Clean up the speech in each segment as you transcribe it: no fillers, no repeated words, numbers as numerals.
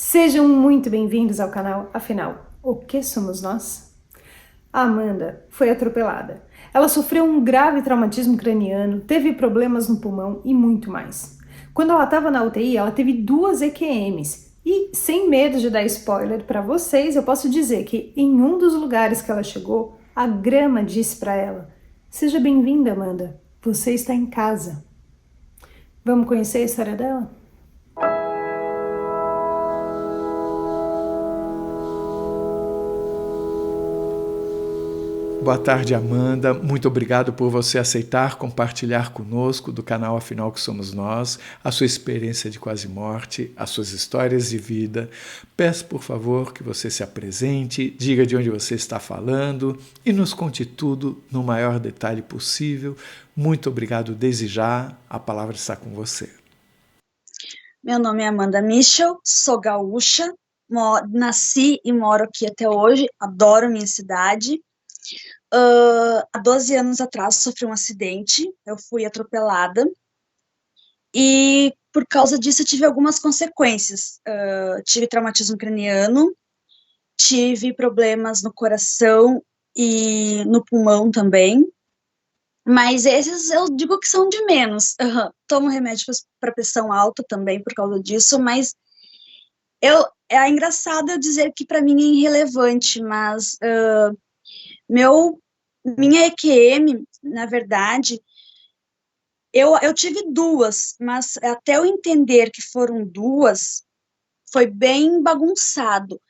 Sejam muito bem-vindos ao canal. Afinal, o que somos nós? A Amanda foi atropelada. Ela sofreu um grave traumatismo craniano, teve problemas no pulmão e muito mais. Quando ela estava na UTI, ela teve 2 EQMs. E, sem medo de dar spoiler para vocês, eu posso dizer que em um dos lugares que ela chegou, a grama disse para ela: "Seja bem-vinda, Amanda. Você está em casa." Vamos conhecer a história dela? Boa tarde, Amanda. Muito obrigado por você aceitar compartilhar conosco do canal Afinal que Somos Nós, a sua experiência de quase morte, as suas histórias de vida. Peço, por favor, que você se apresente, diga de onde você está falando e nos conte tudo no maior detalhe possível. Muito obrigado desde já. A palavra está com você. Meu nome é Amanda Michel, sou gaúcha, nasci e moro aqui até hoje, adoro minha cidade. Há 12 anos atrás sofri um acidente, eu fui atropelada e por causa disso eu tive algumas consequências. Tive traumatismo craniano, tive problemas no coração e no pulmão também, mas esses eu digo que são de menos. Tomo remédio para pressão alta também por causa disso, mas é engraçado eu dizer que para mim é irrelevante, mas minha EQM, na verdade, eu tive 2, mas até eu entender que foram 2, foi bem bagunçado,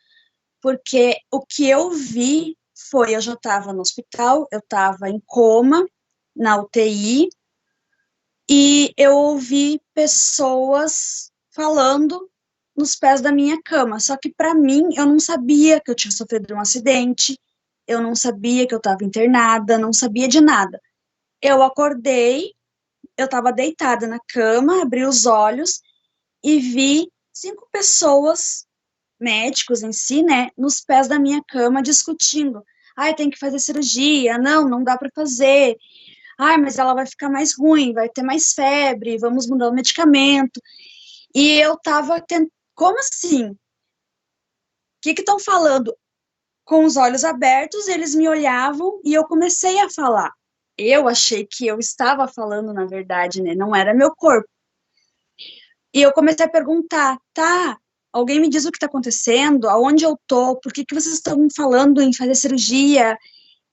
porque o que eu vi foi, eu já estava no hospital, eu estava em coma, na UTI, e eu ouvi pessoas falando nos pés da minha cama, só que para mim, eu não sabia que eu tinha sofrido um acidente, eu não sabia que eu estava internada, não sabia de nada. Eu acordei, eu estava deitada na cama, abri os olhos e vi 5 pessoas, médicos em si, né, nos pés da minha cama discutindo. Ai, tem que fazer cirurgia, não dá para fazer. Ai, mas ela vai ficar mais ruim, vai ter mais febre, vamos mudar o medicamento. E eu tava tentando, como assim? O que estão falando? Com os olhos abertos, eles me olhavam e eu comecei a falar. Eu achei que eu estava falando, na verdade, né? Não era meu corpo. E eu comecei a perguntar, tá, alguém me diz o que está acontecendo, aonde eu tô, por que vocês estão falando em fazer cirurgia?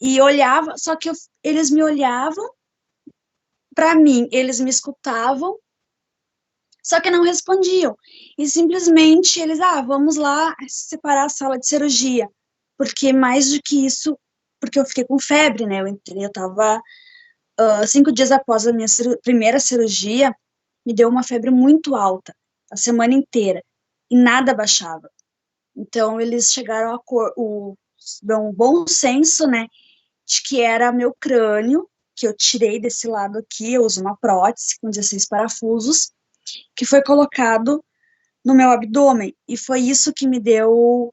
E olhava, só que eles me olhavam, para mim, eles me escutavam, só que não respondiam. E simplesmente eles, vamos lá separar a sala de cirurgia. Porque mais do que isso, porque eu fiquei com febre, né? Eu tava 5 dias após a minha primeira cirurgia, me deu uma febre muito alta, a semana inteira, e nada baixava. Então, eles chegaram a um bom senso, né, de que era meu crânio, que eu tirei desse lado aqui, eu uso uma prótese com 16 parafusos, que foi colocado no meu abdômen, e foi isso que me deu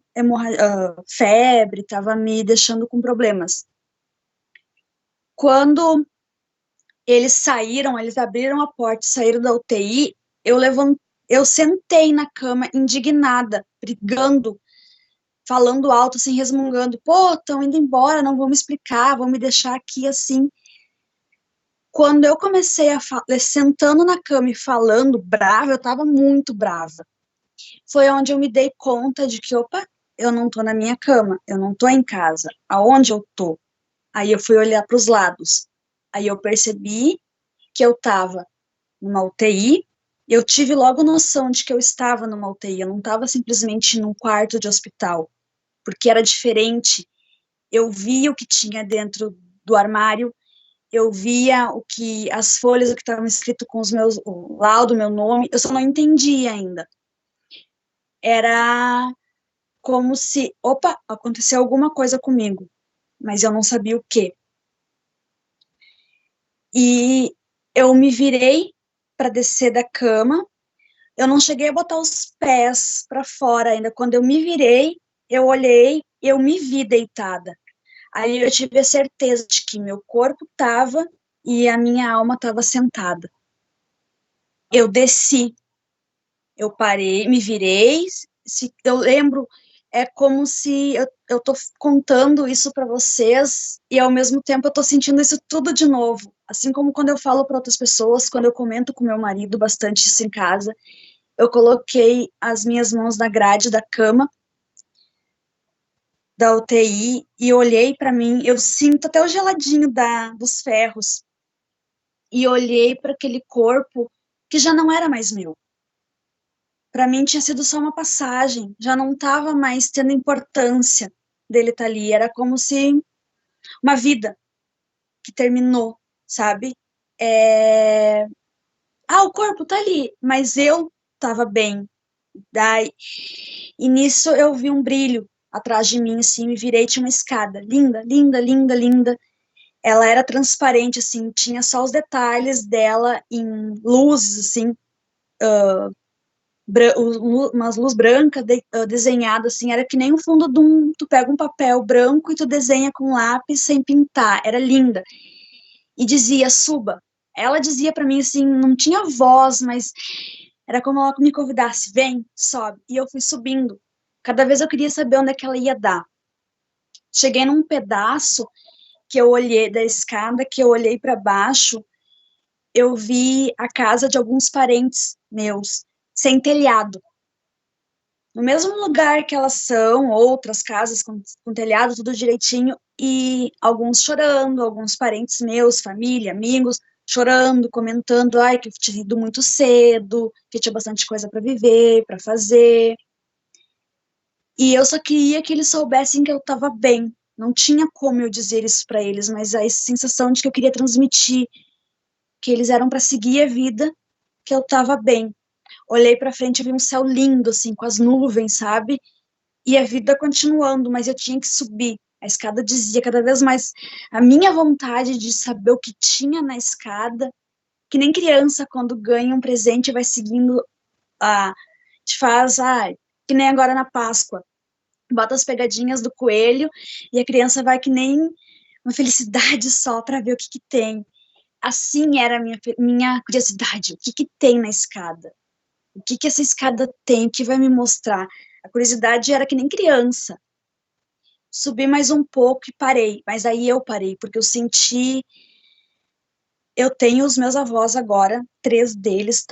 febre, estava me deixando com problemas. Quando eles abriram a porta e saíram da UTI, eu sentei na cama, indignada, brigando, falando alto, assim, resmungando, pô, estão indo embora, não vão me explicar, vão me deixar aqui, assim. Quando eu comecei sentando na cama e falando brava, eu tava muito brava. Foi onde eu me dei conta de que, opa, eu não tô na minha cama, eu não tô em casa, aonde eu tô? Aí eu fui olhar para os lados, aí eu percebi que eu estava numa UTI, eu tive logo noção de que eu estava numa UTI, eu não estava simplesmente num quarto de hospital, porque era diferente. Eu via o que tinha dentro do armário, eu via as folhas, o que estava escrito com o laudo, meu nome, eu só não entendia ainda. Era como se, opa, aconteceu alguma coisa comigo, mas eu não sabia o quê. E eu me virei para descer da cama, eu não cheguei a botar os pés para fora ainda. Quando eu me virei, eu olhei, eu me vi deitada. Aí eu tive a certeza de que meu corpo estava e a minha alma estava sentada. Eu desci, eu parei, me virei, se eu lembro, é como se eu tô contando isso para vocês e ao mesmo tempo eu tô sentindo isso tudo de novo. Assim como quando eu falo para outras pessoas, quando eu comento com meu marido bastante isso em casa, eu coloquei as minhas mãos na grade da cama da UTI e olhei para mim, eu sinto até o geladinho dos ferros e olhei para aquele corpo que já não era mais meu. Para mim tinha sido só uma passagem, já não estava mais tendo importância dele estar ali, era como se uma vida que terminou, sabe? O corpo tá ali, mas eu estava bem. Daí, e nisso eu vi um brilho atrás de mim, assim, me virei, tinha uma escada, linda, linda, linda, linda. Ela era transparente, assim, tinha só os detalhes dela em luzes, assim, umas luz branca desenhada assim, era que nem o fundo de tu pega um papel branco e tu desenha com lápis sem pintar, era linda. E dizia, suba. Ela dizia para mim assim, não tinha voz, mas era como ela me convidasse, vem, sobe. E eu fui subindo. Cada vez eu queria saber onde é que ela ia dar. Cheguei num pedaço que eu olhei da escada, que eu olhei para baixo, eu vi a casa de alguns parentes meus, sem telhado. No mesmo lugar que elas são, outras casas com telhado, tudo direitinho, e alguns chorando, alguns parentes meus, família, amigos, chorando, comentando, ai, que eu tinha ido muito cedo, que tinha bastante coisa para viver, para fazer. E eu só queria que eles soubessem que eu estava bem. Não tinha como eu dizer isso para eles, mas a sensação de que eu queria transmitir que eles eram para seguir a vida, que eu estava bem. Olhei para frente e vi um céu lindo, assim, com as nuvens, sabe? E a vida continuando, mas eu tinha que subir. A escada dizia cada vez mais a minha vontade de saber o que tinha na escada, que nem criança quando ganha um presente vai seguindo te faz, que nem agora na Páscoa. Bota as pegadinhas do coelho e a criança vai que nem uma felicidade só para ver o que tem. Assim era a minha curiosidade, o que tem na escada? O que essa escada tem? O que vai me mostrar? A curiosidade era que nem criança. Subi mais um pouco e parei, mas aí eu parei, porque eu senti. Eu tenho os meus avós agora, 3 deles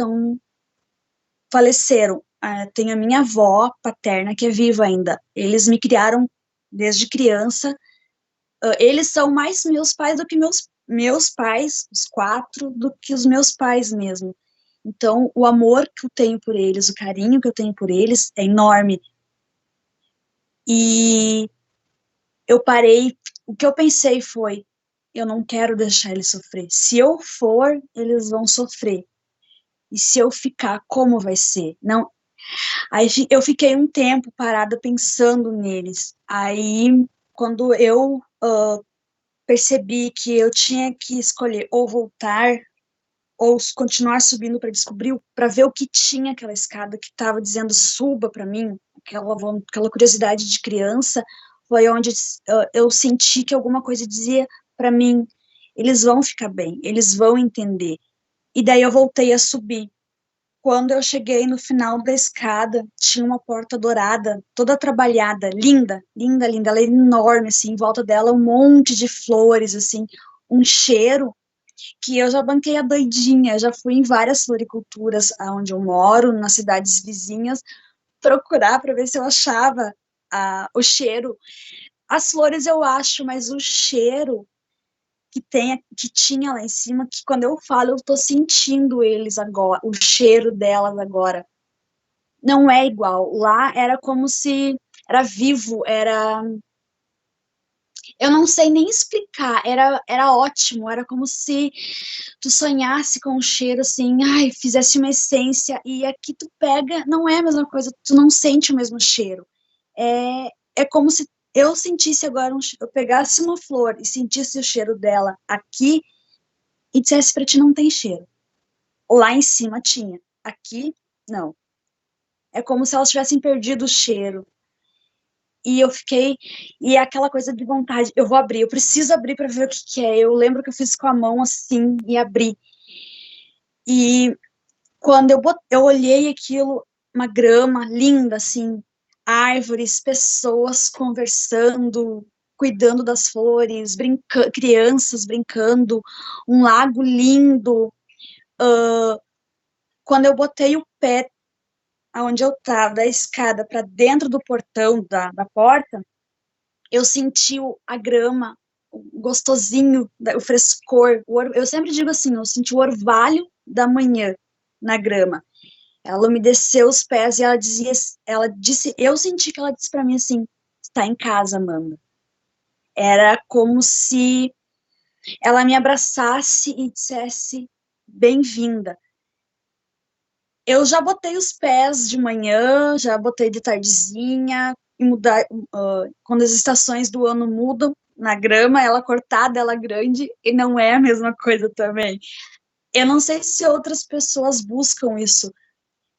faleceram. Tenho a minha avó paterna, que é viva ainda. Eles me criaram desde criança. Eles são mais meus pais do que meus pais, os 4, do que os meus pais mesmo. Então, o amor que eu tenho por eles, o carinho que eu tenho por eles é enorme. E eu parei, o que eu pensei foi, eu não quero deixar eles sofrer. Se eu for, eles vão sofrer. E se eu ficar, como vai ser? Não. Aí eu fiquei um tempo parada pensando neles. Aí, quando eu percebi que eu tinha que escolher ou voltar ou continuar subindo para descobrir, para ver o que tinha aquela escada que estava dizendo suba para mim, aquela curiosidade de criança, foi onde eu senti que alguma coisa dizia para mim, eles vão ficar bem, eles vão entender. E daí eu voltei a subir. Quando eu cheguei no final da escada, tinha uma porta dourada, toda trabalhada, linda, linda, linda, ela é enorme, assim, em volta dela um monte de flores, assim, um cheiro que eu já banquei a doidinha, já fui em várias floriculturas onde eu moro, nas cidades vizinhas, procurar para ver se eu achava o cheiro. As flores eu acho, mas o cheiro que tinha lá em cima, que quando eu falo, eu tô sentindo eles agora, o cheiro delas agora. Não é igual. Lá era como se era vivo, eu não sei nem explicar, era ótimo, era como se tu sonhasse com um cheiro assim, fizesse uma essência, e aqui tu pega, não é a mesma coisa, tu não sente o mesmo cheiro. É como se eu sentisse agora, eu pegasse uma flor e sentisse o cheiro dela aqui e dissesse pra ti, não tem cheiro. Lá em cima tinha, aqui não. É como se elas tivessem perdido o cheiro. E eu fiquei, e é aquela coisa de vontade, eu vou abrir, eu preciso abrir para ver o que é. Eu lembro que eu fiz com a mão assim e abri. E quando eu olhei aquilo, uma grama linda, assim, árvores, pessoas conversando, cuidando das flores, crianças brincando, um lago lindo. Quando eu botei o pé onde eu estava, da escada para dentro do portão da porta, eu senti a grama, o gostosinho, o frescor. Eu sempre digo assim, eu senti o orvalho da manhã na grama. Ela umedeceu os pés e ela disse, eu senti que ela disse para mim assim, está em casa, Amanda. Era como se ela me abraçasse e dissesse, bem-vinda. Eu já botei os pés de manhã, já botei de tardezinha, quando as estações do ano mudam, na grama, ela cortada, ela grande, e não é a mesma coisa também. Eu não sei se outras pessoas buscam isso.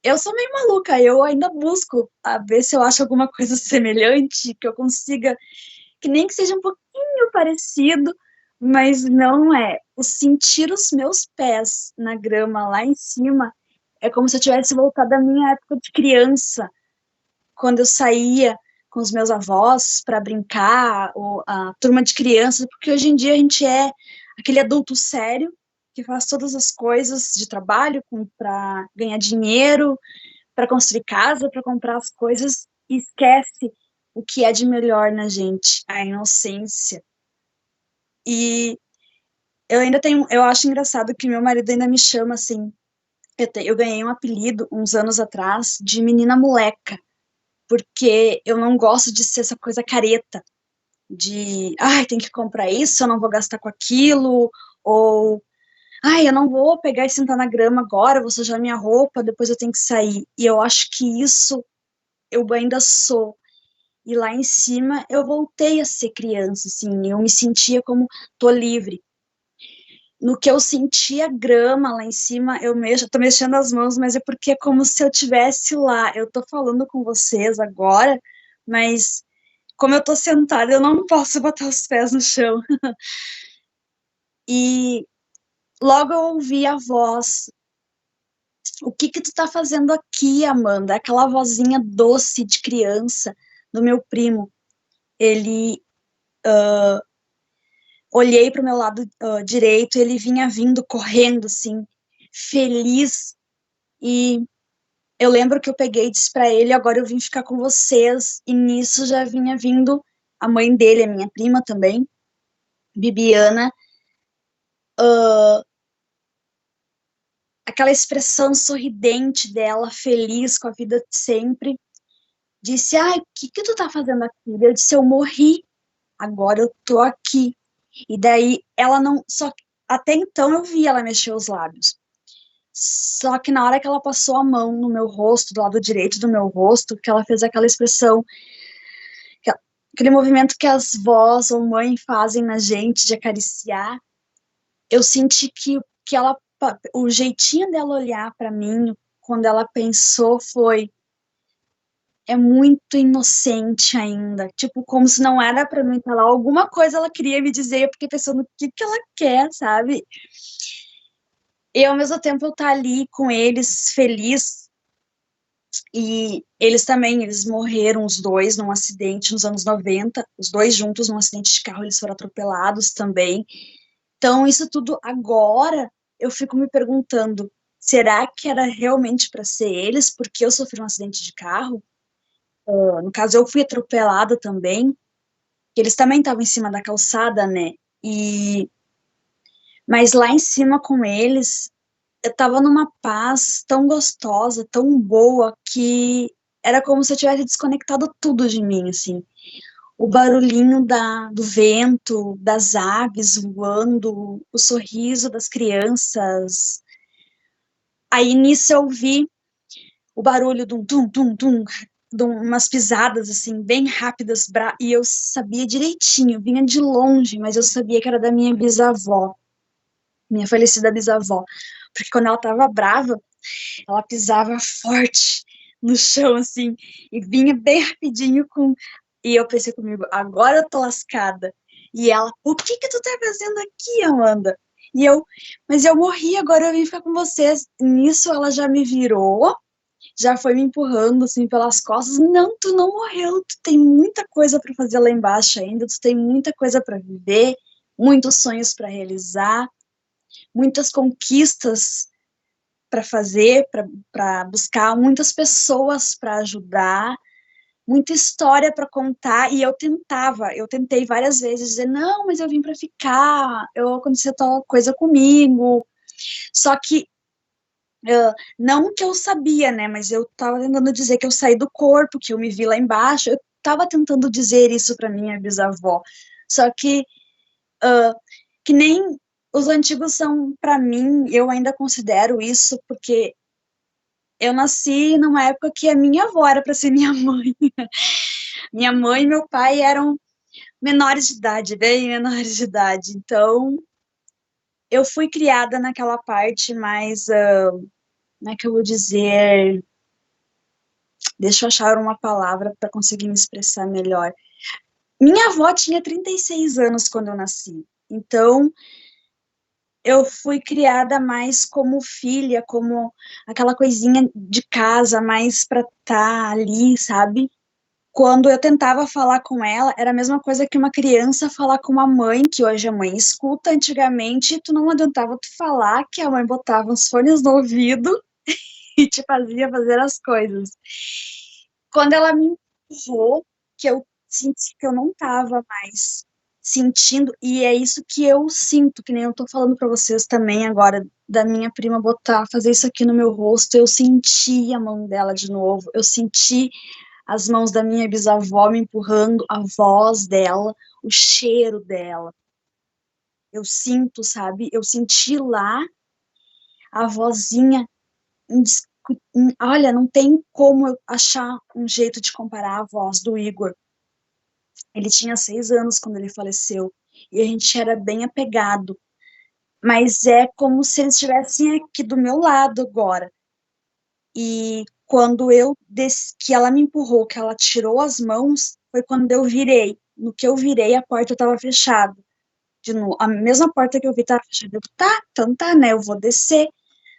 Eu sou meio maluca, eu ainda busco a ver se eu acho alguma coisa semelhante, que eu consiga, que nem que seja um pouquinho parecido, mas não é. O sentir os meus pés na grama lá em cima é como se eu tivesse voltado à minha época de criança, quando eu saía com os meus avós para brincar, ou a turma de crianças, porque hoje em dia a gente é aquele adulto sério que faz todas as coisas de trabalho para ganhar dinheiro, para construir casa, para comprar as coisas e esquece o que é de melhor na gente, a inocência. E eu acho engraçado que meu marido ainda me chama assim. Eu ganhei um apelido uns anos atrás de menina moleca, porque eu não gosto de ser essa coisa careta, de, ai, tem que comprar isso, eu não vou gastar com aquilo, ou, ai, eu não vou pegar e sentar na grama agora, vou sujar minha roupa, depois eu tenho que sair. E eu acho que isso eu ainda sou. E lá em cima eu voltei a ser criança, assim, eu me sentia como, tô livre. No que eu sentia grama lá em cima, tô mexendo as mãos, mas é porque é como se eu tivesse lá. Eu tô falando com vocês agora, mas como eu tô sentada, eu não posso botar os pés no chão. E logo eu ouvi a voz. O que que tu tá fazendo aqui, Amanda? Aquela vozinha doce de criança do meu primo. Ele olhei para o meu lado direito, ele vinha vindo correndo, assim, feliz. E eu lembro que eu peguei e disse para ele: agora eu vim ficar com vocês. E nisso já vinha vindo a mãe dele, a minha prima também, Bibiana. Aquela expressão sorridente dela, feliz com a vida de sempre. Disse: ai, o que que tu tá fazendo aqui? Eu disse: eu morri, agora eu tô aqui. E daí ela não. Só até então eu vi ela mexer os lábios. Só que na hora que ela passou a mão no meu rosto, do lado direito do meu rosto, que ela fez aquela expressão, aquele movimento que as vós ou mãe fazem na gente de acariciar, eu senti que ela, o jeitinho dela olhar para mim, quando ela pensou, é muito inocente ainda, tipo, como se não era para mim falar, alguma coisa ela queria me dizer, eu fiquei pensando o que ela quer, sabe? E ao mesmo tempo eu tá ali com eles, feliz, e eles também, eles morreram os dois num acidente nos anos 90, os dois juntos num acidente de carro, eles foram atropelados também. Então, isso tudo agora, eu fico me perguntando, será que era realmente para ser eles, porque eu sofri um acidente de carro? No caso, eu fui atropelada também, eles também estavam em cima da calçada, né? Mas lá em cima com eles, eu tava numa paz tão gostosa, tão boa, que era como se eu tivesse desconectado tudo de mim, assim. O barulhinho do vento, das aves voando, o sorriso das crianças. Aí nisso eu vi o barulho de um tum, de umas pisadas, assim, bem rápidas, e eu sabia direitinho, vinha de longe, mas eu sabia que era da minha bisavó, minha falecida bisavó, porque quando ela tava brava, ela pisava forte no chão, assim, e vinha bem rapidinho E eu pensei comigo, agora eu tô lascada. E ela, o que que tu tá fazendo aqui, Amanda? Mas eu morri, agora eu vim ficar com vocês. Nisso ela já me virou já foi me empurrando assim pelas costas. Não, tu não morreu, tu tem muita coisa para fazer lá embaixo ainda, tu tem muita coisa para viver, muitos sonhos para realizar, muitas conquistas para fazer, para buscar, muitas pessoas para ajudar, muita história para contar. E eu tentei várias vezes dizer, não, mas eu vim para ficar, eu aconteceu tal coisa comigo. Só que não que eu sabia, né, mas eu tava tentando dizer que eu saí do corpo, que eu me vi lá embaixo, eu tava tentando dizer isso para minha bisavó, só que nem os antigos são para mim, eu ainda considero isso, porque eu nasci numa época que a minha avó era para ser minha mãe. Minha mãe e meu pai eram menores de idade, bem menores de idade, então eu fui criada naquela parte mais, como é que eu vou dizer, deixa eu achar uma palavra para conseguir me expressar melhor. Minha avó tinha 36 anos quando eu nasci. Então, eu fui criada mais como filha, como aquela coisinha de casa, mais para estar ali, sabe? Quando eu tentava falar com ela, era a mesma coisa que uma criança falar com uma mãe, que hoje a mãe escuta. Antigamente, tu não adiantava tu falar que a mãe botava uns fones no ouvido e te fazia fazer as coisas. Quando ela me empurrou, que eu senti que eu não estava mais sentindo, e é isso que eu sinto, que nem eu tô falando para vocês também agora, da minha prima botar, fazer isso aqui no meu rosto, eu senti a mão dela de novo, eu senti as mãos da minha bisavó me empurrando, a voz dela, o cheiro dela. Eu sinto, sabe? Eu senti lá a vozinha. Olha, não tem como eu achar um jeito de comparar a voz do Igor. Ele tinha 6 anos quando ele faleceu e a gente era bem apegado. Mas é como se eles estivessem aqui do meu lado agora. E quando que ela me empurrou, que ela tirou as mãos, foi quando eu virei. No que eu virei, a porta estava fechada. De novo, a mesma porta que eu vi estava fechada. Eu, tá, então tá, né? Eu vou descer,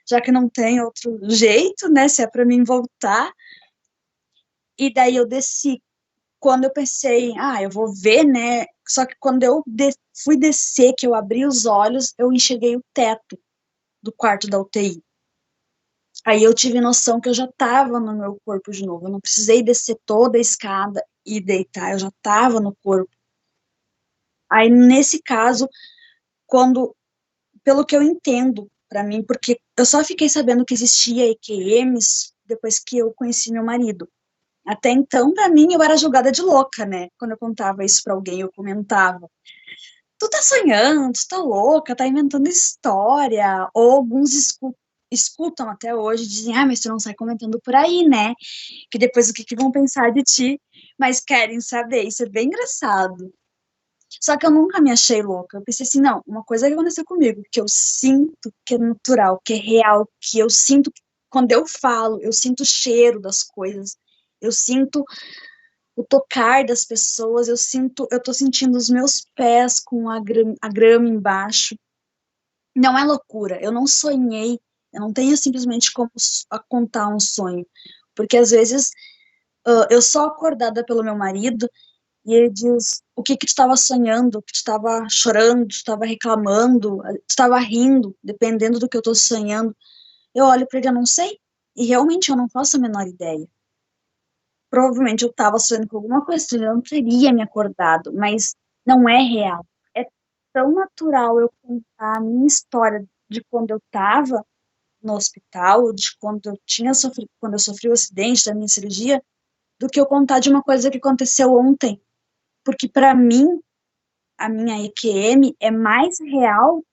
já que não tem outro jeito, né? Se é para mim voltar. E daí eu desci. Quando eu pensei, eu vou ver, né? Só que quando eu fui descer, que eu abri os olhos, eu enxerguei o teto do quarto da UTI. Aí eu tive noção que eu já estava no meu corpo de novo. Eu não precisei descer toda a escada e deitar, eu já estava no corpo. Aí nesse caso, quando, pelo que eu entendo para mim, porque eu só fiquei sabendo que existia EQMs depois que eu conheci meu marido. Até então, para mim, eu era julgada de louca, né? Quando eu contava isso para alguém, eu comentava: tu tá sonhando, tu tá louca, tá inventando história. Ou alguns escutam até hoje, dizem, mas tu não sai comentando por aí, né? Que depois o que vão pensar de ti? Mas querem saber, isso é bem engraçado. Só que eu nunca me achei louca. Eu pensei assim, não, uma coisa que aconteceu comigo, que eu sinto que é natural, que é real, que eu sinto, quando eu falo, eu sinto o cheiro das coisas, eu sinto o tocar das pessoas, eu tô sentindo os meus pés com a grama embaixo. Não é loucura, eu não sonhei, eu não tenho simplesmente como contar um sonho, porque às vezes eu sou acordada pelo meu marido e ele diz o que tu estava sonhando, que tu estava chorando, tu estava reclamando, tu estava rindo, dependendo do que eu tô sonhando. Eu olho para ele, eu não sei, e realmente eu não faço a menor ideia. Provavelmente eu estava sonhando com alguma coisa, eu não teria me acordado, mas não é real. É tão natural eu contar a minha história de quando eu estava no hospital, de quando eu tinha sofrido, quando eu sofri o acidente da minha cirurgia, do que eu contar de uma coisa que aconteceu ontem. Porque para mim, a minha EQM é mais real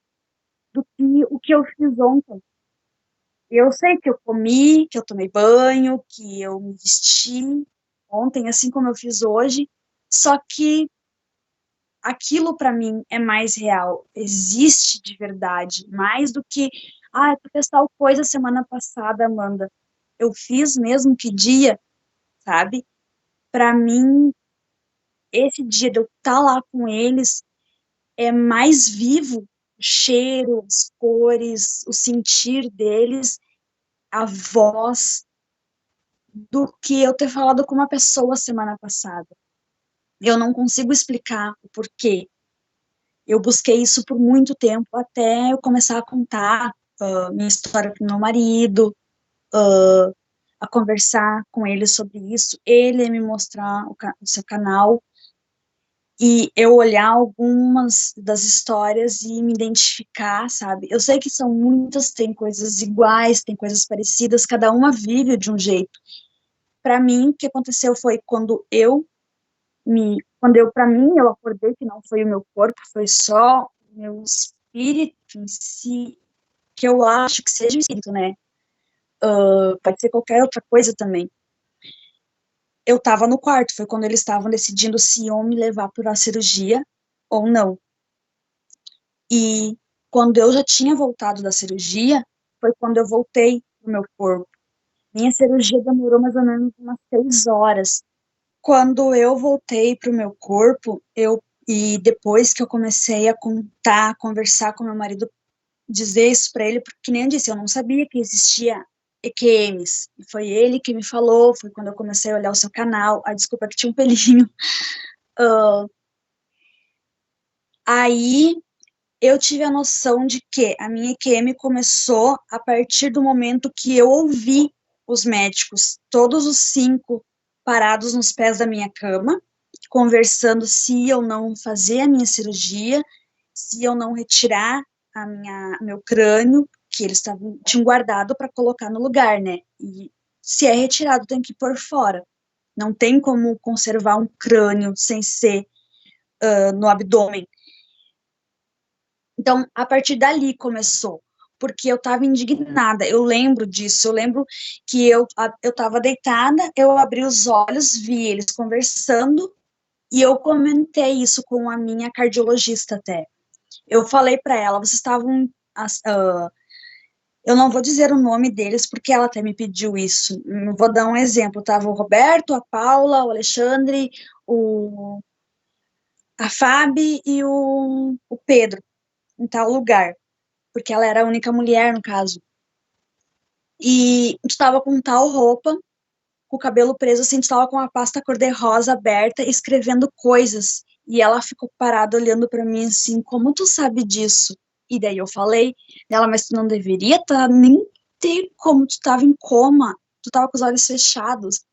do que o que eu fiz ontem. Eu sei que eu comi, que eu tomei banho, que eu me vesti ontem, assim como eu fiz hoje, só que aquilo para mim é mais real, existe de verdade, mais do que, tu fez tal coisa semana passada, Amanda. Eu fiz mesmo que dia, sabe? Para mim, esse dia de eu estar lá com eles é mais vivo, o cheiro, as cores, o sentir deles, a voz. do que eu ter falado com uma pessoa semana passada. Eu não consigo explicar o porquê. Eu busquei isso por muito tempo até eu começar a contar minha história para o meu marido, a conversar com ele sobre isso, ele me mostrar o seu canal e eu olhar algumas das histórias e me identificar, sabe? Eu sei que são muitas, tem coisas iguais, tem coisas parecidas, cada uma vive de um jeito. Para mim, o que aconteceu foi para mim, eu acordei que não foi o meu corpo, foi só o meu espírito em si, que eu acho que seja o espírito, né? Pode ser qualquer outra coisa também. Eu estava no quarto, foi quando eles estavam decidindo se iam me levar para a cirurgia ou não. E quando eu já tinha voltado da cirurgia, foi quando eu voltei pro meu corpo. Minha cirurgia demorou mais ou menos umas 6 horas. Quando eu voltei pro meu corpo, e depois que eu comecei a contar, conversar com meu marido, dizer isso para ele, porque nem eu disse, eu não sabia que existia EQMs. E foi ele que me falou, foi quando eu comecei a olhar o seu canal. Ah, desculpa que tinha um pelinho. Aí eu tive a noção de que a minha EQM começou a partir do momento que eu ouvi os médicos, todos os 5, parados nos pés da minha cama, conversando se eu não fazer a minha cirurgia, se eu não retirar meu crânio, que eles tinham guardado para colocar no lugar, né? E se é retirado, tem que pôr fora. Não tem como conservar um crânio sem ser no abdômen. Então, a partir dali começou, porque eu estava indignada, eu lembro disso, eu lembro que eu estava deitada, eu abri os olhos, vi eles conversando, e eu comentei isso com a minha cardiologista até. Eu falei para ela, vocês estavam... eu não vou dizer o nome deles, porque ela até me pediu isso. Eu vou dar um exemplo, tava o Roberto, a Paula, o Alexandre, a Fábio e o Pedro, em tal lugar, porque ela era a única mulher, no caso. E a gente estava com tal roupa, com o cabelo preso, assim, a gente estava com a pasta cor-de-rosa aberta, escrevendo coisas. E ela ficou parada olhando para mim assim, como tu sabe disso? E daí eu falei dela, mas tu não deveria nem ter como, tu estava em coma, tu estava com os olhos fechados.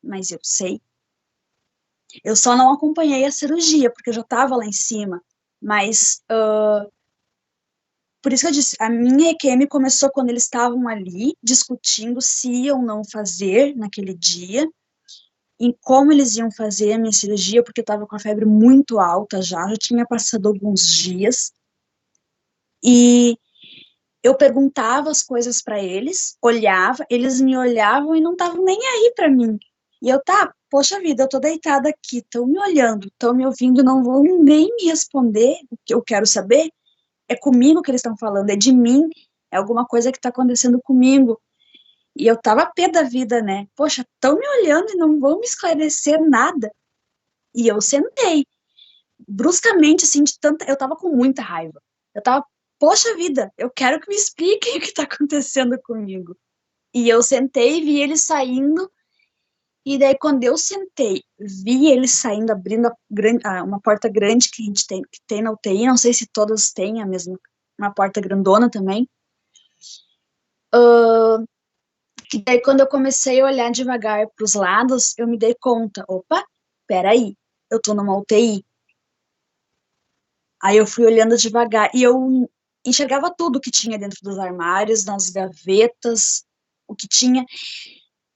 Mas eu sei. Eu só não acompanhei a cirurgia, porque eu já estava lá em cima. Mas por isso que eu disse, a minha EQM começou quando eles estavam ali discutindo se iam não fazer naquele dia, em como eles iam fazer a minha cirurgia, porque eu estava com a febre muito alta já tinha passado alguns dias, e eu perguntava as coisas para eles, olhava, eles me olhavam e não estavam nem aí para mim. E eu, poxa vida, eu tô deitada aqui, estão me olhando, estão me ouvindo, não vão nem me responder o que eu quero saber. É comigo que eles estão falando, é de mim, é alguma coisa que está acontecendo comigo. E eu tava pé da vida, né? Poxa, estão me olhando e não vão me esclarecer nada. E eu sentei, bruscamente, assim, de tanta. Eu tava com muita raiva. Eu tava, poxa vida, eu quero que me expliquem o que tá acontecendo comigo. E eu sentei, vi eles saindo, e daí quando eu sentei, vi eles saindo, abrindo uma porta grande que a gente tem na UTI, não sei se todas têm a mesma, uma porta grandona também. E daí quando eu comecei a olhar devagar para os lados, eu me dei conta, opa, peraí, eu tô numa UTI. Aí eu fui olhando devagar e eu enxergava tudo que tinha dentro dos armários, nas gavetas, o que tinha.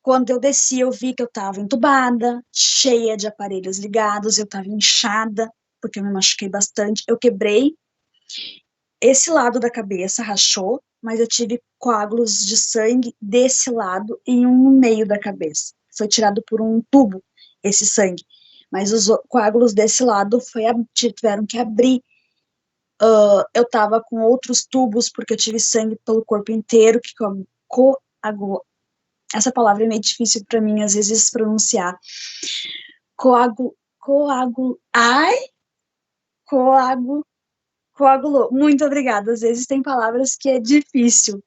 Quando eu desci, eu vi que eu estava entubada, cheia de aparelhos ligados, eu estava inchada, porque eu me machuquei bastante. Eu quebrei esse lado da cabeça, rachou, mas eu tive coágulos de sangue desse lado e um no meio da cabeça. Foi tirado por um tubo, esse sangue. Mas os coágulos desse lado tiveram que abrir. Eu tava com outros tubos, porque eu tive sangue pelo corpo inteiro, que coagulou. Essa palavra é meio difícil para mim, às vezes, pronunciar. Ai, coagulou. Muito obrigada. Às vezes tem palavras que é difícil.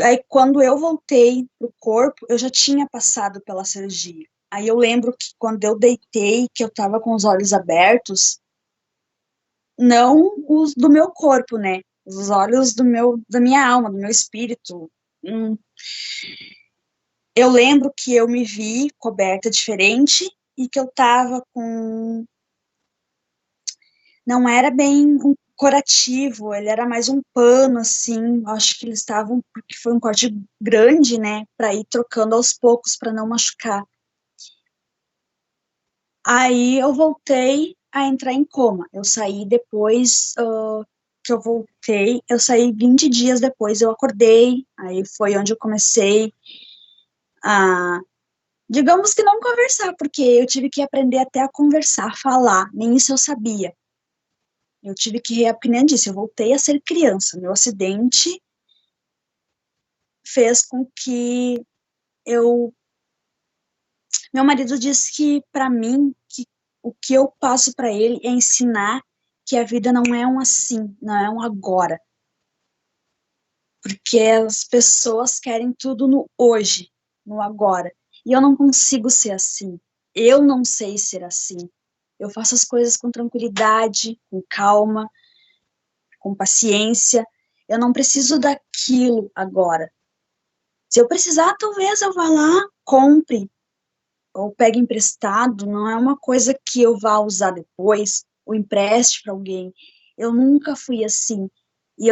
Aí, quando eu voltei pro corpo, eu já tinha passado pela cirurgia. Aí eu lembro que quando eu deitei, que eu tava com os olhos abertos, não os do meu corpo, né? Os olhos da minha alma, do meu espírito. Eu lembro que eu me vi coberta diferente e que eu tava com. Não era bem um corativo, ele era mais um pano, assim. Acho que eles estavam, porque foi um corte grande, né? Pra ir trocando aos poucos, pra não machucar. Aí eu voltei a entrar em coma. Eu saí depois que eu voltei, eu saí 20 dias depois, eu acordei, aí foi onde eu comecei a, digamos que não conversar, porque eu tive que aprender até a conversar, falar, nem isso eu sabia. Eu tive que, que nem disse, eu voltei a ser criança. Meu acidente fez com que eu. Meu marido disse que, para mim, que o que eu passo para ele é ensinar que a vida não é um assim, não é um agora. Porque as pessoas querem tudo no hoje, no agora. E eu não consigo ser assim. Eu não sei ser assim. Eu faço as coisas com tranquilidade, com calma, com paciência. Eu não preciso daquilo agora. Se eu precisar, talvez eu vá lá, compre, ou pegue emprestado. Não é uma coisa que eu vá usar depois, ou empreste para alguém. Eu nunca fui assim. E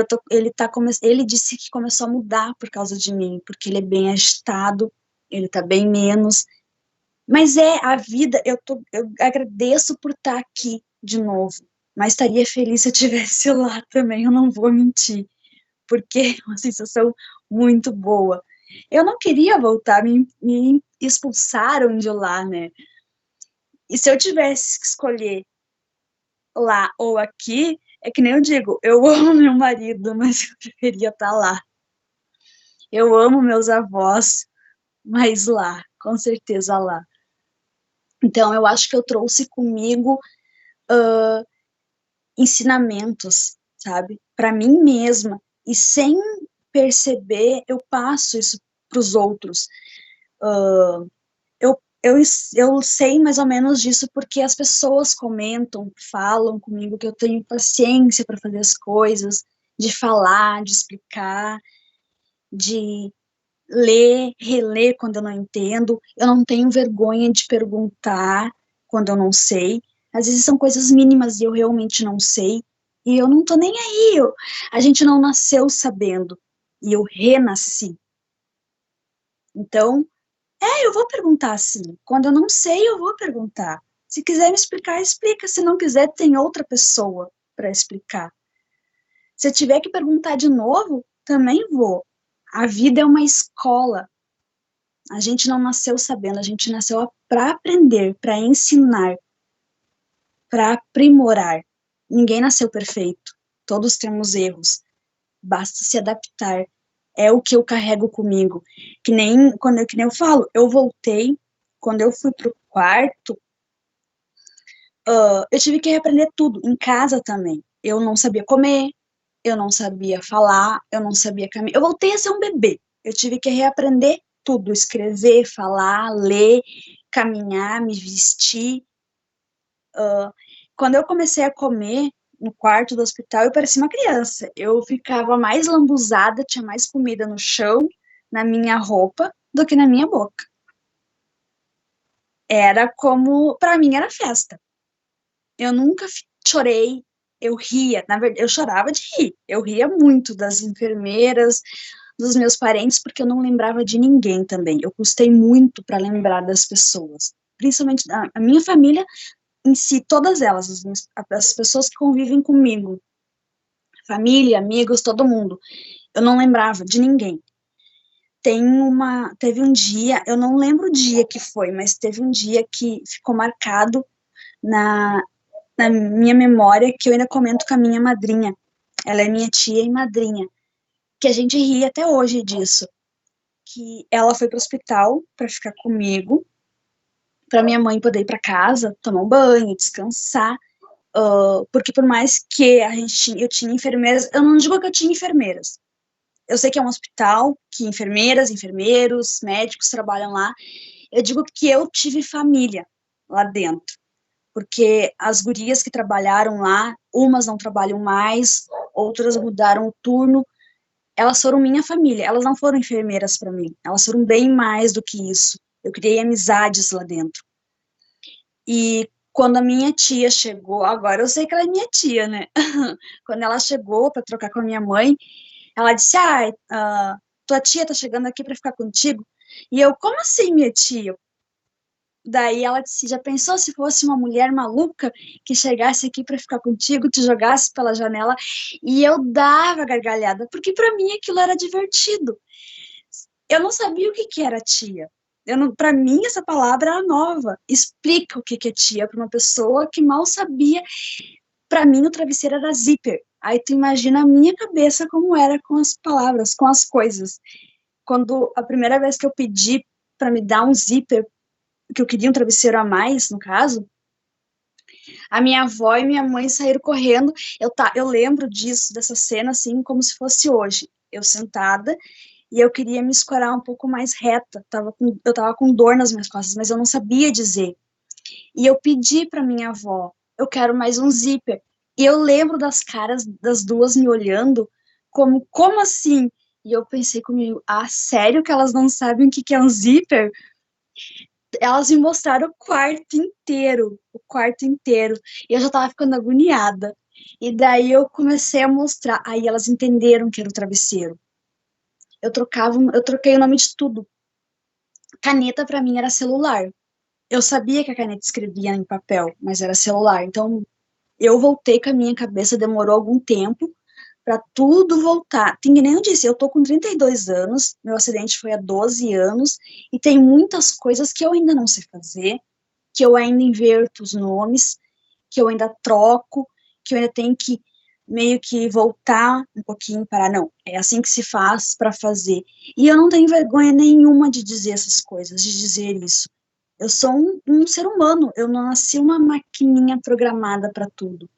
ele disse que começou a mudar por causa de mim, porque ele é bem agitado, ele tá bem menos. Mas é a vida, eu agradeço por estar aqui de novo. Mas estaria feliz se eu estivesse lá também, eu não vou mentir, porque é uma sensação muito boa. Eu não queria voltar, me expulsaram de lá, né? E se eu tivesse que escolher lá ou aqui, é que nem eu digo, eu amo meu marido, mas eu preferia estar lá. Eu amo meus avós, mas lá, com certeza lá. Então, eu acho que eu trouxe comigo ensinamentos, sabe? Para mim mesma. E sem perceber, eu passo isso para os outros. Eu sei mais ou menos disso porque as pessoas comentam, falam comigo que eu tenho paciência para fazer as coisas, de falar, de explicar, de ler, reler quando eu não entendo. Eu não tenho vergonha de perguntar quando eu não sei. Às vezes são coisas mínimas e eu realmente não sei. E eu não tô nem aí. A gente não nasceu sabendo. E eu renasci. Então, eu vou perguntar sim. Quando eu não sei, eu vou perguntar. Se quiser me explicar, explica. Se não quiser, tem outra pessoa para explicar. Se eu tiver que perguntar de novo, também vou. A vida é uma escola. A gente não nasceu sabendo, a gente nasceu para aprender, para ensinar, para aprimorar. Ninguém nasceu perfeito. Todos temos erros. Basta se adaptar. É o que eu carrego comigo. Que nem eu falo, eu voltei, quando eu fui pro quarto, eu tive que reaprender tudo, em casa também. Eu não sabia comer, eu não sabia falar, eu não sabia caminhar. Eu voltei a ser um bebê. Eu tive que reaprender tudo, escrever, falar, ler, caminhar, me vestir. Quando eu comecei a comer no quarto do hospital, eu parecia uma criança. Eu ficava mais lambuzada, tinha mais comida no chão, na minha roupa, do que na minha boca. Era como, para mim era festa. Eu nunca chorei, eu ria, na verdade, eu chorava de rir. Eu ria muito das enfermeiras, dos meus parentes, porque eu não lembrava de ninguém também. Eu custei muito para lembrar das pessoas, principalmente a minha família em si, todas elas, as pessoas que convivem comigo, família, amigos, todo mundo. Eu não lembrava de ninguém. Teve um dia, eu não lembro o dia que foi, mas teve um dia que ficou marcado na, na minha memória, que eu ainda comento com a minha madrinha. Ela é minha tia e madrinha, que a gente ri até hoje disso. Que ela foi para o hospital para ficar comigo, para minha mãe poder ir para casa, tomar um banho, descansar, porque por mais que eu tinha enfermeiras, eu não digo que eu tinha enfermeiras, eu sei que é um hospital, que enfermeiras, enfermeiros, médicos trabalham lá. Eu digo que eu tive família lá dentro, porque as gurias que trabalharam lá, umas não trabalham mais, outras mudaram o turno, elas foram minha família, elas não foram enfermeiras para mim, elas foram bem mais do que isso. Eu criei amizades lá dentro. E quando a minha tia chegou, agora eu sei que ela é minha tia, né? Quando ela chegou para trocar com a minha mãe, ela disse: tua tia tá chegando aqui para ficar contigo. E eu, como assim, minha tia? Daí ela disse: já pensou se fosse uma mulher maluca que chegasse aqui para ficar contigo, te jogasse pela janela? E eu dava gargalhada, porque para mim aquilo era divertido. Eu não sabia o que que era tia. Para mim essa palavra era nova. Explica o que que é tia para uma pessoa que mal sabia. Para mim o travesseiro era zíper. Aí tu imagina a minha cabeça como era com as palavras, com as coisas. Quando a primeira vez que eu pedi para me dar um zíper, que eu queria um travesseiro a mais, no caso, a minha avó e minha mãe saíram correndo. Eu lembro disso, dessa cena, assim, como se fosse hoje. Eu sentada e eu queria me escorar um pouco mais reta. Eu tava com dor nas minhas costas, mas eu não sabia dizer. E eu pedi para minha avó: eu quero mais um zíper. E eu lembro das caras das duas me olhando, como assim? E eu pensei comigo: sério que elas não sabem o que que é um zíper? Elas me mostraram o quarto inteiro, e eu já tava ficando agoniada. E daí eu comecei a mostrar, aí elas entenderam que era o travesseiro. Eu troquei o nome de tudo. Caneta para mim era celular. Eu sabia que a caneta escrevia em papel, mas era celular. Então eu voltei com a minha cabeça, demorou algum tempo para tudo voltar. Tem que nem eu disse, eu tô com 32 anos, meu acidente foi há 12 anos, e tem muitas coisas que eu ainda não sei fazer, que eu ainda inverto os nomes, que eu ainda troco, que eu ainda tenho que meio que voltar um pouquinho para, não, é assim que se faz para fazer. E eu não tenho vergonha nenhuma de dizer essas coisas, de dizer isso. Eu sou um ser humano, eu não nasci uma maquininha programada para tudo.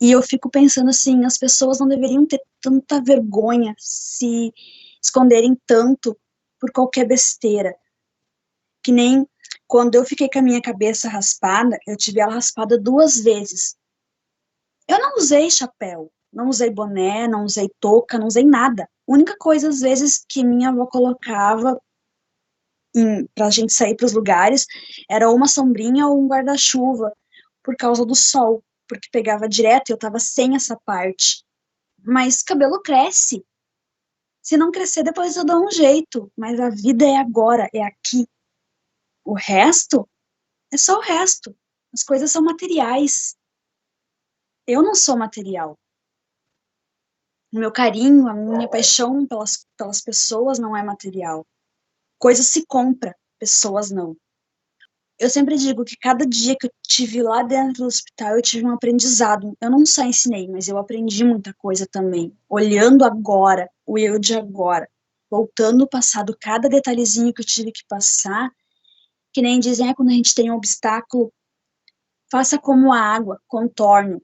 E eu fico pensando assim, as pessoas não deveriam ter tanta vergonha, se esconderem tanto por qualquer besteira. Que nem quando eu fiquei com a minha cabeça raspada, eu tive ela raspada 2 vezes. Eu não usei chapéu, não usei boné, não usei touca, não usei nada. A única coisa, às vezes, que minha avó colocava pra gente sair para os lugares era uma sombrinha ou um guarda-chuva, por causa do sol, porque pegava direto e eu tava sem essa parte. Mas cabelo cresce. Se não crescer, depois eu dou um jeito. Mas a vida é agora, é aqui. O resto é só o resto. As coisas são materiais. Eu não sou material. O meu carinho, a minha paixão pelas pessoas não é material. Coisas se compra, pessoas não. Eu sempre digo que cada dia que eu tive lá dentro do hospital, eu tive um aprendizado. Eu não só ensinei, mas eu aprendi muita coisa também. Olhando agora, o eu de agora, voltando no passado, cada detalhezinho que eu tive que passar, que nem dizem, quando a gente tem um obstáculo, faça como a água, contorno.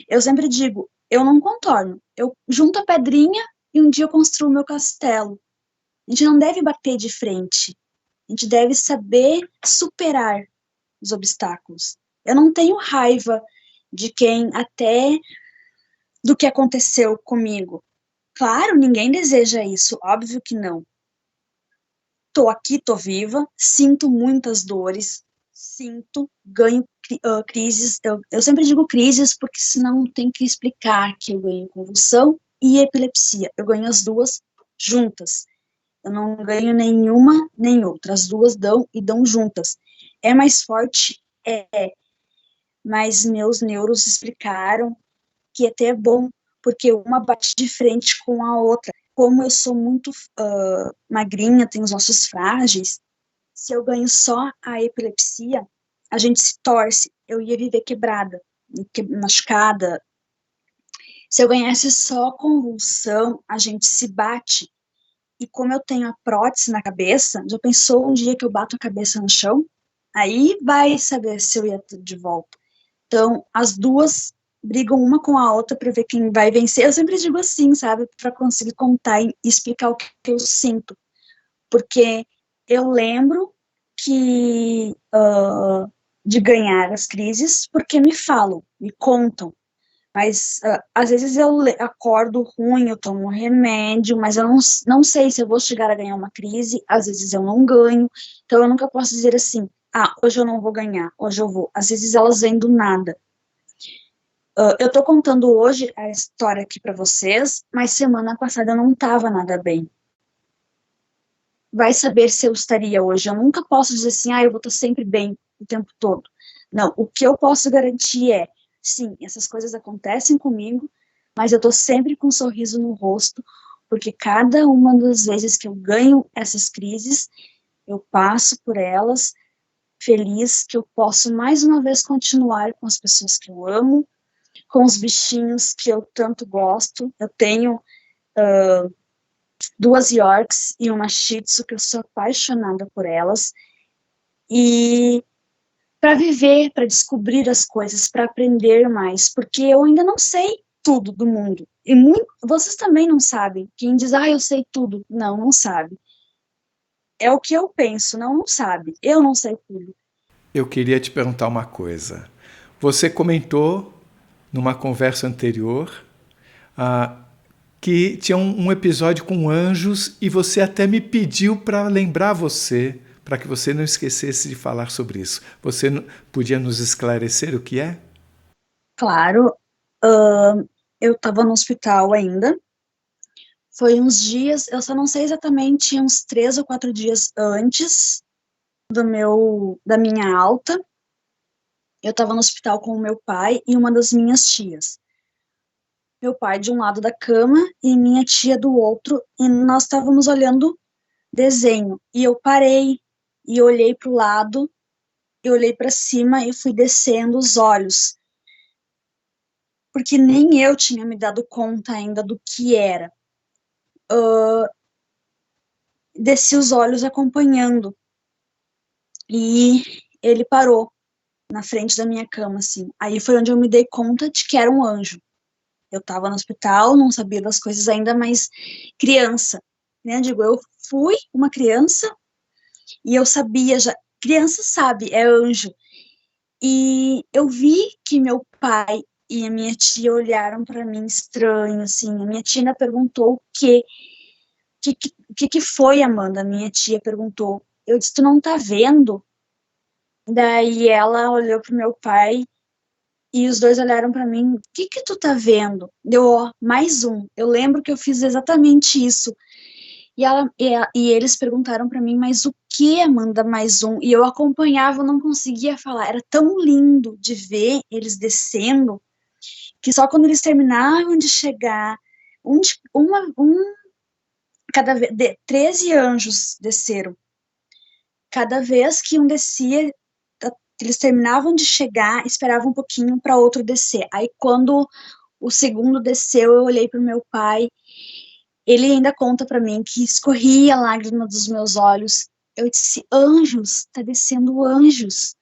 Eu sempre digo, eu não contorno, eu junto a pedrinha e um dia eu construo meu castelo. A gente não deve bater de frente, a gente deve saber superar os obstáculos. Eu não tenho raiva de quem até do que aconteceu comigo. Claro, ninguém deseja isso, óbvio que não. Tô aqui, tô viva, sinto muitas dores, ganho crises. Eu sempre digo crises porque senão tem que explicar que eu ganho convulsão e epilepsia. Eu ganho as duas juntas. Eu não ganho nenhuma nem outra. As duas dão e dão juntas. É mais forte? É. Mas meus neuros explicaram que até é bom, porque uma bate de frente com a outra. Como eu sou muito magrinha, tenho os ossos frágeis, se eu ganho só a epilepsia, a gente se torce, eu ia viver quebrada, machucada. Se eu ganhasse só convulsão, a gente se bate. E como eu tenho a prótese na cabeça, já pensou um dia que eu bato a cabeça no chão? Aí vai saber se eu ia tudo de volta. Então, as duas brigam uma com a outra para ver quem vai vencer. Eu sempre digo assim, sabe, para conseguir contar e explicar o que eu sinto, porque eu lembro que de ganhar as crises, porque me falam, me contam, mas às vezes eu acordo ruim, eu tomo um remédio, mas eu não sei se eu vou chegar a ganhar uma crise, às vezes eu não ganho, então eu nunca posso dizer assim, hoje eu não vou ganhar, hoje eu vou. Às vezes elas vêm do nada. Eu tô contando hoje a história aqui para vocês, mas semana passada eu não estava nada bem. Vai saber se eu estaria hoje. Eu nunca posso dizer assim, eu vou estar sempre bem o tempo todo. Não, o que eu posso garantir é, sim, essas coisas acontecem comigo, mas eu tô sempre com um sorriso no rosto, porque cada uma das vezes que eu ganho essas crises, eu passo por elas feliz, que eu posso mais uma vez continuar com as pessoas que eu amo, com os bichinhos que eu tanto gosto. Eu tenho 2 Yorks e uma Shih Tzu, que eu sou apaixonada por elas. E para viver, para descobrir as coisas, para aprender mais, porque eu ainda não sei tudo do mundo. E vocês também não sabem. Quem diz, eu sei tudo. Não, não sabe. É o que eu penso, não sabe. Eu não sei tudo. Eu queria te perguntar uma coisa. Você comentou numa conversa anterior que tinha um episódio com anjos e você até me pediu para lembrar você, para que você não esquecesse de falar sobre isso. Você podia nos esclarecer o que é? Claro, eu estava no hospital ainda. Foi uns dias, eu só não sei exatamente, uns 3 ou 4 dias antes da minha alta. Eu estava no hospital com o meu pai e uma das minhas tias. Meu pai de um lado da cama e minha tia do outro, e nós estávamos olhando desenho. E eu parei e olhei para o lado, e olhei para cima e fui descendo os olhos, porque nem eu tinha me dado conta ainda do que era. Desci os olhos acompanhando, e ele parou na frente da minha cama, assim. Aí foi onde eu me dei conta de que era um anjo. Eu tava no hospital, não sabia das coisas ainda, mas criança, né? Digo, eu fui uma criança e eu sabia já. Criança sabe, é anjo. E eu vi que meu pai e a minha tia olharam para mim estranho, assim. A minha tia ainda perguntou o quê? O que foi, Amanda? A minha tia perguntou. Eu disse, tu não tá vendo? Daí ela olhou pro meu pai e os dois olharam para mim. O que tu tá vendo? Deu, mais um. Eu lembro que eu fiz exatamente isso. E eles perguntaram para mim, mas o que, Amanda, mais um? E eu acompanhava, eu não conseguia falar. Era tão lindo de ver eles descendo, que só quando eles terminavam de chegar, cada vez, 13 anjos desceram. Cada vez que um descia, eles terminavam de chegar, esperavam um pouquinho para outro descer. Aí quando o segundo desceu, eu olhei para o meu pai. Ele ainda conta para mim que escorria a lágrima dos meus olhos. Eu disse, anjos, tá descendo anjos.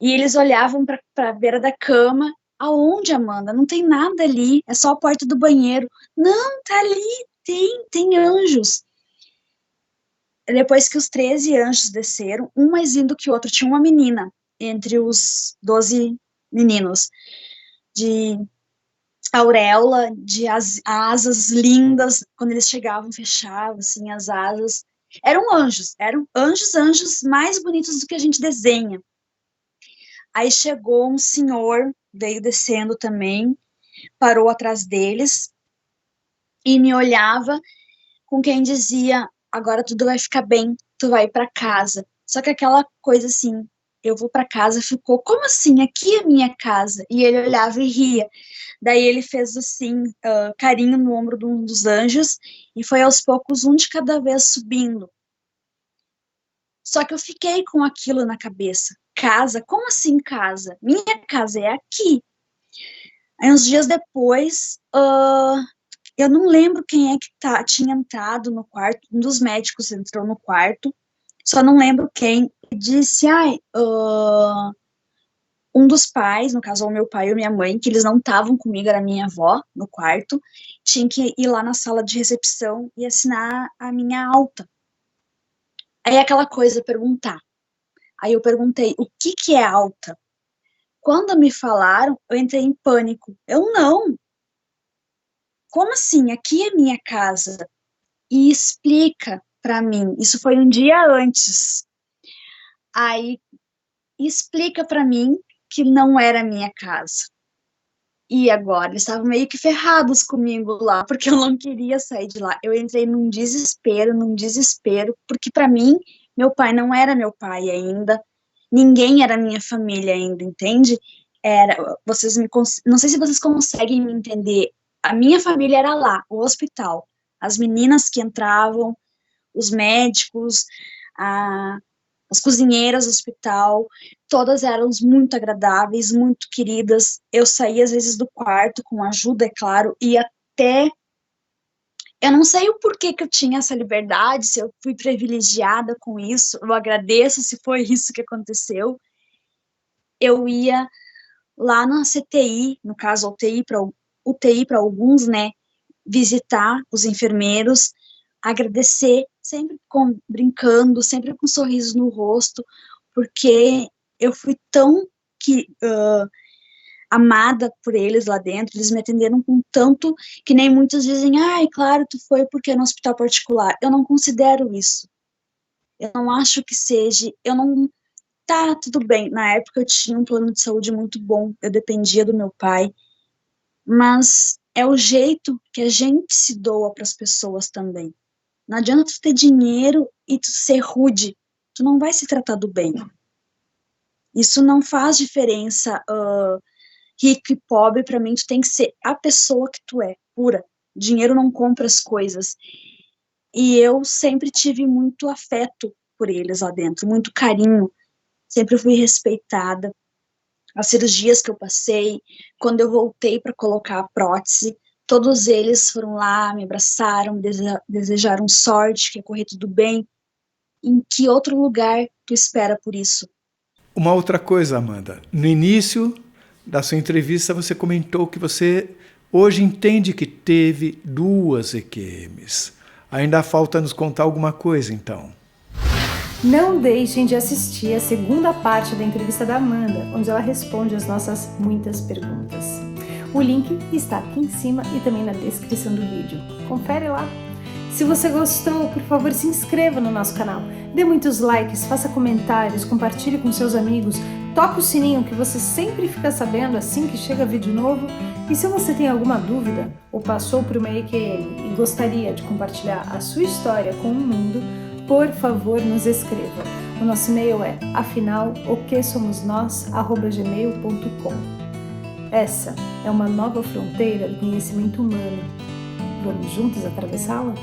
E eles olhavam para a beira da cama. Aonde, Amanda? Não tem nada ali, é só a porta do banheiro. Não, tá ali, tem anjos. Depois que os 13 anjos desceram, um mais lindo que o outro, tinha uma menina entre os 12 meninos, de auréola, de asas lindas. Quando eles chegavam, fechavam assim as asas. Eram anjos mais bonitos do que a gente desenha. Aí chegou um senhor, veio descendo também, parou atrás deles e me olhava com quem dizia, agora tudo vai ficar bem, tu vai para casa. Só que aquela coisa assim, eu vou para casa, ficou, como assim? Aqui é minha casa. E ele olhava e ria. Daí ele fez assim, carinho no ombro de um dos anjos, e foi aos poucos um de cada vez subindo. Só que eu fiquei com aquilo na cabeça. Casa? Como assim casa? Minha casa é aqui. Aí uns dias depois, eu não lembro quem é que tinha entrado no quarto, um dos médicos entrou no quarto, só não lembro quem, e disse, um dos pais, no caso, o meu pai ou minha mãe, que eles não estavam comigo, era minha avó, no quarto, tinha que ir lá na sala de recepção e assinar a minha alta. Aí aquela coisa, perguntar. Aí eu perguntei, o que que é alta? Quando me falaram, eu entrei em pânico. Eu não. Como assim? Aqui é minha casa. E explica para mim. Isso foi um dia antes. Aí explica para mim que não era minha casa. E agora? Eles estavam meio que ferrados comigo lá, porque eu não queria sair de lá. Eu entrei num desespero, porque para mim, meu pai não era meu pai ainda, ninguém era minha família ainda, entende? Não sei se vocês conseguem me entender. A minha família era lá, o hospital. As meninas que entravam, os médicos, a, as cozinheiras do hospital, todas eram muito agradáveis, muito queridas. Eu saía às vezes do quarto com ajuda, é claro, e até eu não sei o porquê que eu tinha essa liberdade, se eu fui privilegiada com isso, eu agradeço se foi isso que aconteceu. Eu ia lá na CTI, no caso UTI para alguns, né, visitar os enfermeiros, agradecer, sempre brincando, sempre com um sorriso no rosto, porque eu fui tão amada por eles lá dentro, eles me atenderam com tanto, que nem muitos dizem, ai, claro, tu foi porque é no hospital particular. Eu não considero isso. Eu não acho que seja, eu não, tá, tudo bem, na época eu tinha um plano de saúde muito bom, eu dependia do meu pai, mas é o jeito que a gente se doa para as pessoas também. Não adianta tu ter dinheiro e tu ser rude, tu não vai se tratar do bem. Isso não faz diferença, rico e pobre, para mim tu tem que ser a pessoa que tu é, pura. Dinheiro não compra as coisas. E eu sempre tive muito afeto por eles lá dentro, muito carinho, sempre fui respeitada. As cirurgias que eu passei, quando eu voltei para colocar a prótese, todos eles foram lá, me abraçaram, desejaram sorte, que ia correr tudo bem. Em que outro lugar tu espera por isso? Uma outra coisa, Amanda. No início da sua entrevista, você comentou que você hoje entende que teve 2 EQMs. Ainda falta nos contar alguma coisa, então. Não deixem de assistir a segunda parte da entrevista da Amanda, onde ela responde as nossas muitas perguntas. O link está aqui em cima e também na descrição do vídeo. Confere lá! Se você gostou, por favor, se inscreva no nosso canal. Dê muitos likes, faça comentários, compartilhe com seus amigos, toque o sininho que você sempre fica sabendo assim que chega vídeo novo. E se você tem alguma dúvida ou passou por uma EQM e gostaria de compartilhar a sua história com o mundo, por favor, nos escreva. O nosso e-mail é afinal-o-que-somos-nós@gmail.com. Essa é uma nova fronteira do conhecimento humano. Vamos juntos atravessá-la?